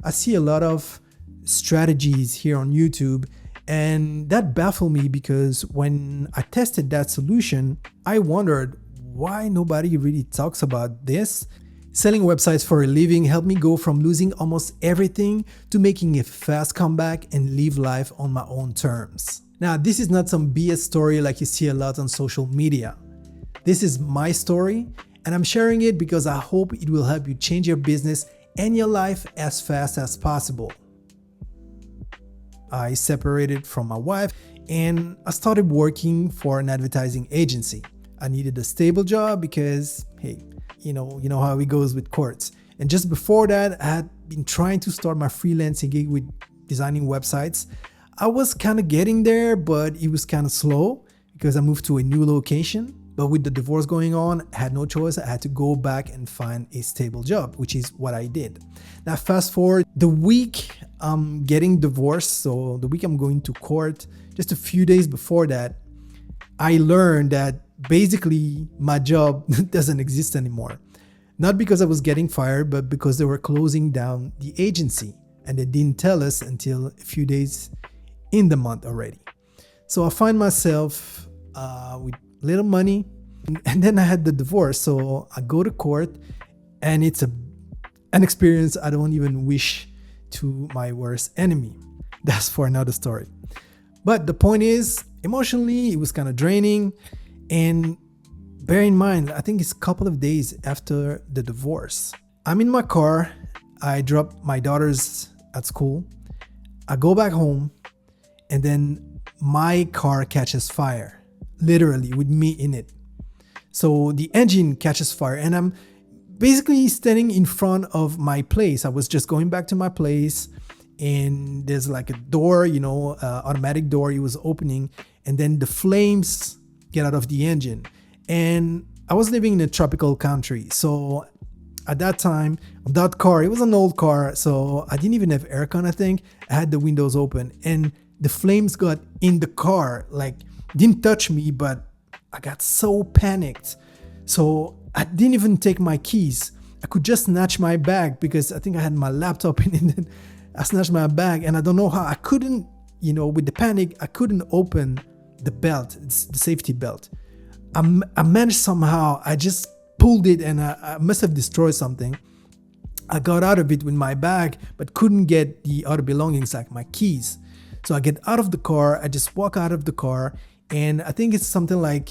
I see a lot of strategies here on YouTube, and that baffled me because when I tested that solution, I wondered why nobody really talks about this. Selling websites for a living helped me go from losing almost everything to making a fast comeback and live life on my own terms. Now, this is not some BS story like you see a lot on social media. This is my story, and I'm sharing it because I hope it will help you change your business and your life as fast as possible. I separated from my wife and I started working for an advertising agency. I needed a stable job because, hey, you know how it goes with courts. And just before that, I had been trying to start my freelancing gig with designing websites. I was kind of getting there, but it was kind of slow because I moved to a new location. But with the divorce going on, I had no choice. I had to go back and find a stable job, which is what I did. Now, fast forward, the week I'm getting divorced, so the week I'm going to court, just a few days before that, I learned that basically my job doesn't exist anymore. Not because I was getting fired, but because they were closing down the agency. And they didn't tell us until a few days in the month already. So I find myself with little money, and then I had the divorce. So I go to court, and it's an experience I don't even wish to my worst enemy. That's for another story. But the point is, emotionally, it was kind of draining. And bear in mind, I think it's a couple of days after the divorce. I'm in my car. I drop my daughters at school. I go back home, and then my car catches fire, literally with me in it. So the engine catches fire, and I'm basically standing in front of my place. I was just going back to my place, and there's like a door, automatic door. It was opening, and then the flames get out of the engine. And I was living in a tropical country, so at that time, that car, it was an old car, so I didn't even have aircon. I think I had the windows open, and the flames got in the car, like didn't touch me, but I got so panicked. So I didn't even take my keys. I could just snatch my bag because I think I had my laptop in it. And I snatched my bag, and I don't know how I couldn't, with the panic, I couldn't open the belt. It's the safety belt. I managed somehow. I just pulled it, and I must have destroyed something. I got out of it with my bag, but couldn't get the other belongings like my keys. So I get out of the car. I just walk out of the car, and I think it's something like,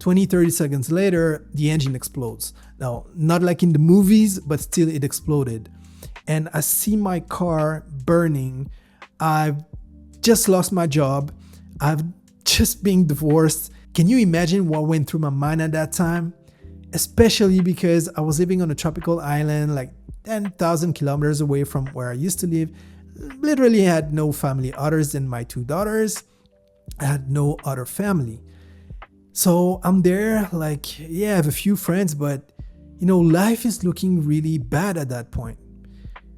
20, 30 seconds later, the engine explodes. Now, not like in the movies, but still it exploded. And I see my car burning. I've just lost my job. I've just been divorced. Can you imagine what went through my mind at that time? Especially because I was living on a tropical island, like 10,000 kilometers away from where I used to live. Literally had no family others than my two daughters. I had no other family. So I'm there like, I have a few friends, but life is looking really bad at that point.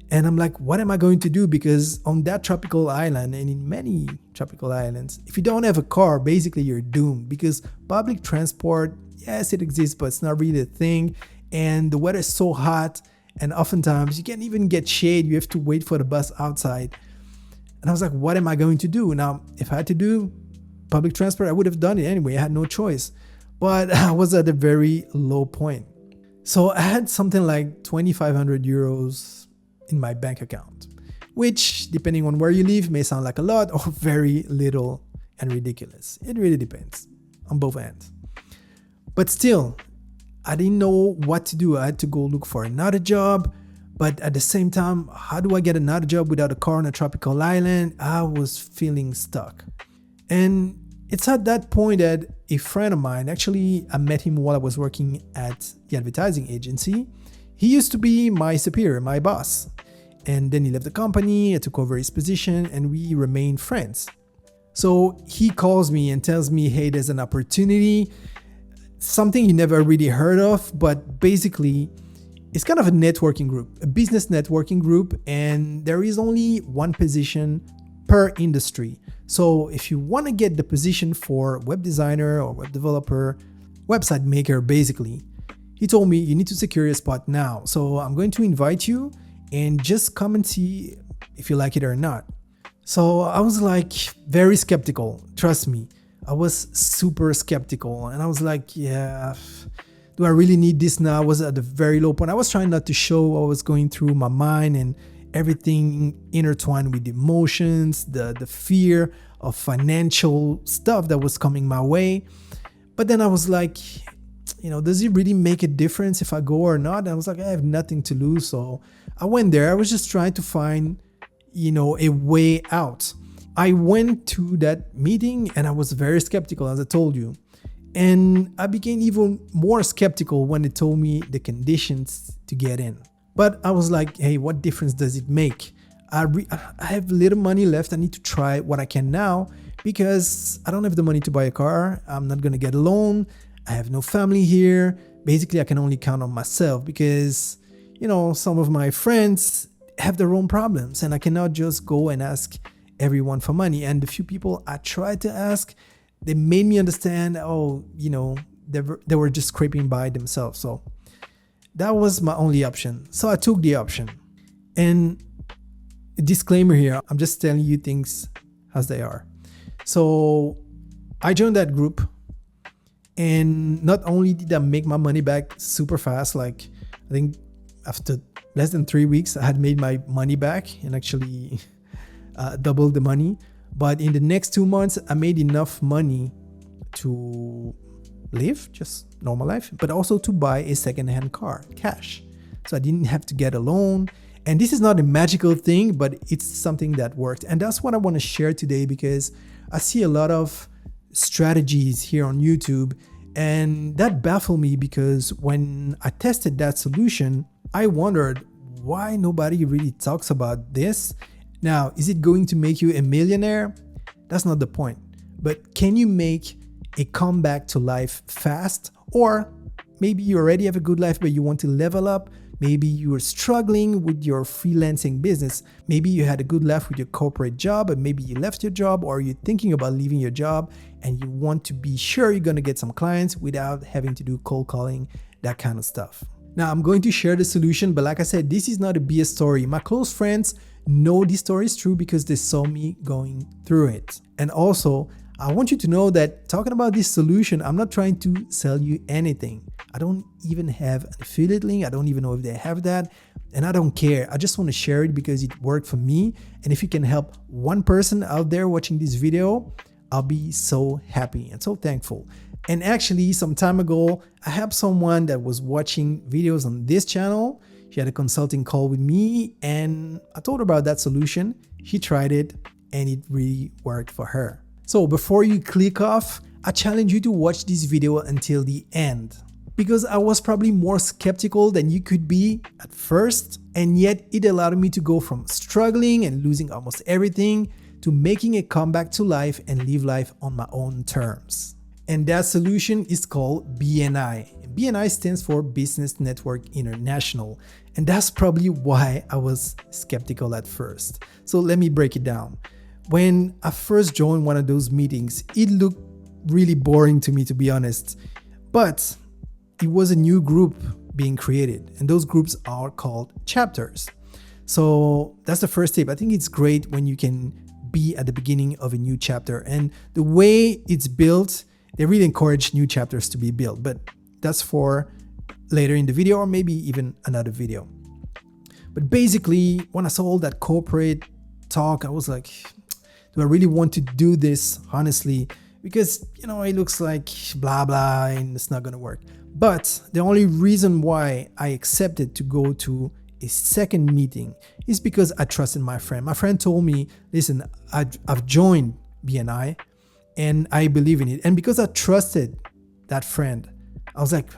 And I'm like, what am I going to do? Because on that tropical island, and in many tropical islands, if you don't have a car, basically you're doomed, because public transport, yes, it exists, but it's not really a thing. And the weather is so hot, and oftentimes you can't even get shade. You have to wait for the bus outside. And I was like, what am I going to do? Now, if I had to do public transport, I would have done it anyway. I had no choice. But I was at a very low point. So I had something like 2,500 euros in my bank account, which, depending on where you live, may sound like a lot or very little and ridiculous. It really depends on both ends. But still, I didn't know what to do. I had to go look for another job. But at the same time, how do I get another job without a car on a tropical island? I was feeling stuck. And it's at that point that a friend of mine, actually, I met him while I was working at the advertising agency. He used to be my superior, my boss. And then he left the company, I took over his position, and we remained friends. So he calls me and tells me, hey, there's an opportunity, something you never really heard of, but basically it's kind of a networking group, a business networking group, and there is only one position per industry. So if you want to get the position for web designer or web developer, website maker, basically, he told me you need to secure a spot now. So I'm going to invite you, and just come and see if you like it or not. So I was like very skeptical. Trust me, I was super skeptical. And I was like, yeah, do I really need this now? I was at a very low point. I was trying not to show what was going through my mind, and everything intertwined with emotions, the fear of financial stuff that was coming my way. But then I was like, does it really make a difference if I go or not? And I was like, I have nothing to lose. So I went there. I was just trying to find, a way out. I went to that meeting and I was very skeptical, as I told you. And I became even more skeptical when they told me the conditions to get in. But I was like, hey, what difference does it make? I have little money left. I need to try what I can now because I don't have the money to buy a car. I'm not going to get a loan. I have no family here. Basically, I can only count on myself because, some of my friends have their own problems and I cannot just go and ask everyone for money. And the few people I tried to ask, they made me understand, they were just scraping by themselves. So that was my only option. So I took the option. And disclaimer here, I'm just telling you things as they are. So I joined that group, and not only did I make my money back super fast, like I think after less than 3 weeks, I had made my money back and actually doubled the money. But in the next 2 months, I made enough money to live just normal life, but also to buy a second-hand car, cash. So I didn't have to get a loan. And this is not a magical thing, but it's something that worked. And that's what I want to share today, because I see a lot of strategies here on YouTube, and that baffled me because when I tested that solution, I wondered why nobody really talks about this. Now, is it going to make you a millionaire? That's not the point. But can you make a comeback to life fast? Or maybe you already have a good life, but you want to level up. Maybe you are struggling with your freelancing business. Maybe you had a good life with your corporate job, but maybe you left your job, or you're thinking about leaving your job and you want to be sure you're going to get some clients without having to do cold calling, that kind of stuff. Now, I'm going to share the solution, but like I said, this is not a BS story. My close friends know this story is true because they saw me going through it. And also, I want you to know that talking about this solution, I'm not trying to sell you anything. I don't even have an affiliate link. I don't even know if they have that. And I don't care. I just want to share it because it worked for me. And if you can help one person out there watching this video, I'll be so happy and so thankful. And actually, some time ago, I helped someone that was watching videos on this channel. She had a consulting call with me and I told her about that solution. She tried it and it really worked for her. So before you click off, I challenge you to watch this video until the end, because I was probably more skeptical than you could be at first, and yet it allowed me to go from struggling and losing almost everything to making a comeback to life and live life on my own terms. And that solution is called BNI. BNI stands for Business Network International, and that's probably why I was skeptical at first. So let me break it down. When I first joined one of those meetings, it looked really boring to me, to be honest. But it was a new group being created, and those groups are called chapters. So that's the first tip. I think it's great when you can be at the beginning of a new chapter. And the way it's built, they really encourage new chapters to be built. But that's for later in the video, or maybe even another video. But basically, when I saw all that corporate talk, I was like, do I really want to do this, honestly? Because, it looks like blah, blah, and it's not going to work. But the only reason why I accepted to go to a second meeting is because I trusted my friend. My friend told me, listen, I've joined BNI and I believe in it. And because I trusted that friend, I was like,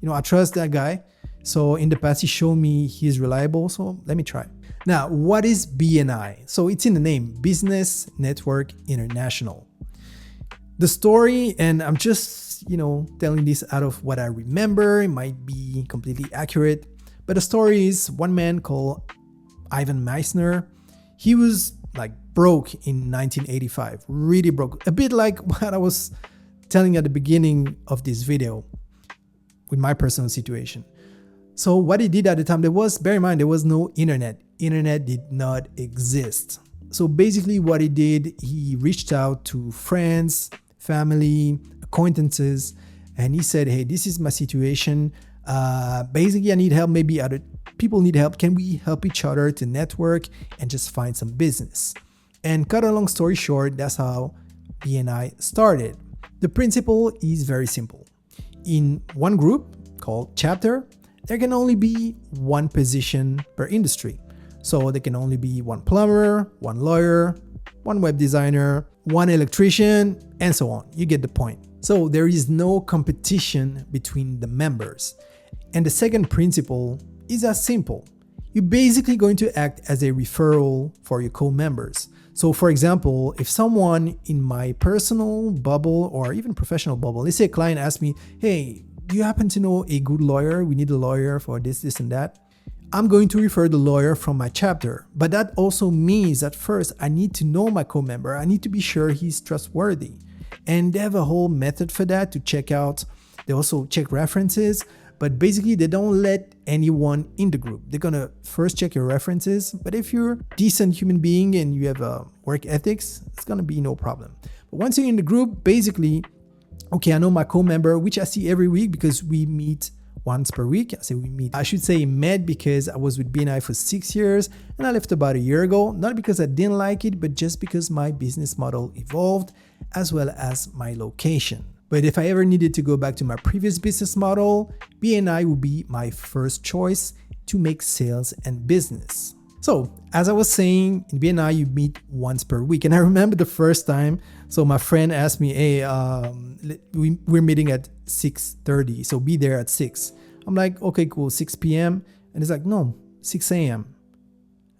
I trust that guy. So in the past, he showed me he's reliable. So let me try. Now, what is BNI? So it's in the name, Business Network International. The story, and I'm just, telling this out of what I remember. It might be completely accurate. But the story is one man called Ivan Meissner. He was like broke in 1985, really broke. A bit like what I was telling at the beginning of this video with my personal situation. So what he did at the time, bear in mind, there was no internet. Internet did not exist. So basically what he did, he reached out to friends, family, acquaintances, and he said, hey, this is my situation. Basically I need help. Maybe other people need help. Can we help each other to network and just find some business? And cut a long story short, that's how BNI started. The principle is very simple. In one group called chapter, there can only be one position per industry. So there can only be one plumber, one lawyer, one web designer, one electrician, and so on. You get the point. So there is no competition between the members. And the second principle is as simple. You're basically going to act as a referral for your co-members. So for example, if someone in my personal bubble or even professional bubble, let's say a client asks me, hey, do you happen to know a good lawyer? We need a lawyer for this, and that. I'm going to refer the lawyer from my chapter. But that also means that first I need to know my co-member. I need to be sure he's trustworthy. And they have a whole method for that to check out. They also check references, but basically they don't let anyone in the group. They're gonna first check your references. But if you're a decent human being and you have a work ethics, it's gonna be no problem. But once you're in the group, basically, okay, I know my co-member, which I see every week because we meet once per week. I should say met because I was with BNI for 6 years and I left about a year ago, not because I didn't like it, but just because my business model evolved as well as my location. But if I ever needed to go back to my previous business model, BNI would be my first choice to make sales and business. So as I was saying, in BNI, you meet once per week. And I remember the first time, so my friend asked me, hey, we're meeting at 6:30, so be there at 6. I'm like, okay, cool, 6 p.m. And he's like, no, 6 a.m.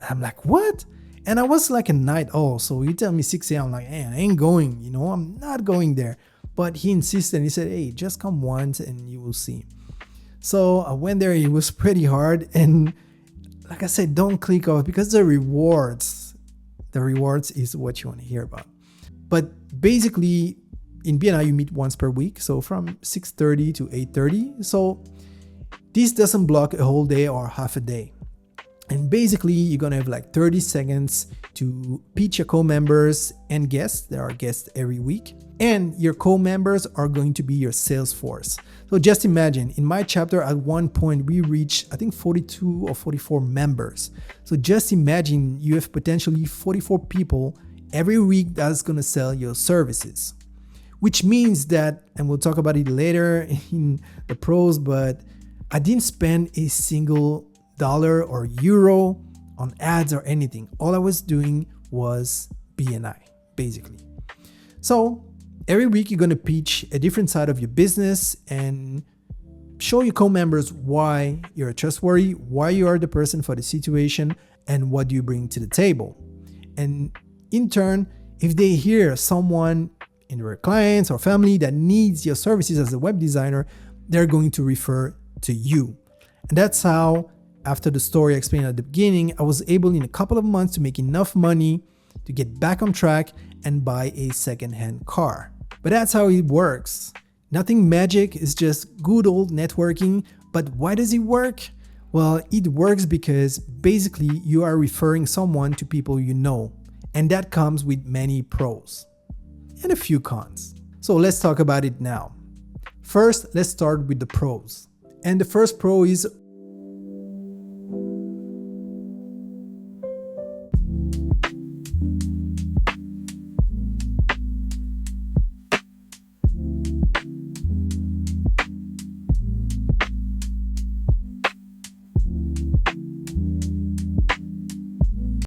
I'm like, what? And I was like a night owl, so you tell me 6 a.m. I'm like, hey, I ain't going, I'm not going there. But he insisted and he said, hey, just come once and you will see. So I went there, it was pretty hard. And like I said, don't click off because the rewards is what you want to hear about. But basically in BNI, you meet once per week. So from 6:30 to 8:30. So this doesn't block a whole day or half a day. And basically you're going to have like 30 seconds to pitch your co-members and guests. There are guests every week. And your co-members are going to be your sales force. So just imagine, in my chapter at one point, we reached, I think 42 or 44 members. So just imagine you have potentially 44 people every week that's going to sell your services. Which means that, and we'll talk about it later in the pros, but I didn't spend a single dollar or euro on ads or anything. All I was doing was BNI, basically. So every week you're going to pitch a different side of your business and show your co-members why you're trustworthy, why you are the person for the situation, and what do you bring to the table. And in turn, if they hear someone in their clients or family that needs your services as a web designer, they're going to refer to you. And that's how, after the story I explained at the beginning, I was able in a couple of months to make enough money to get back on track and buy a second-hand car. But that's how it works. Nothing magic, it's just good old networking. But why does it work? Well, it works because basically you are referring someone to people you know. And that comes with many pros and a few cons. So let's talk about it now. First, let's start with the pros. And the first pro is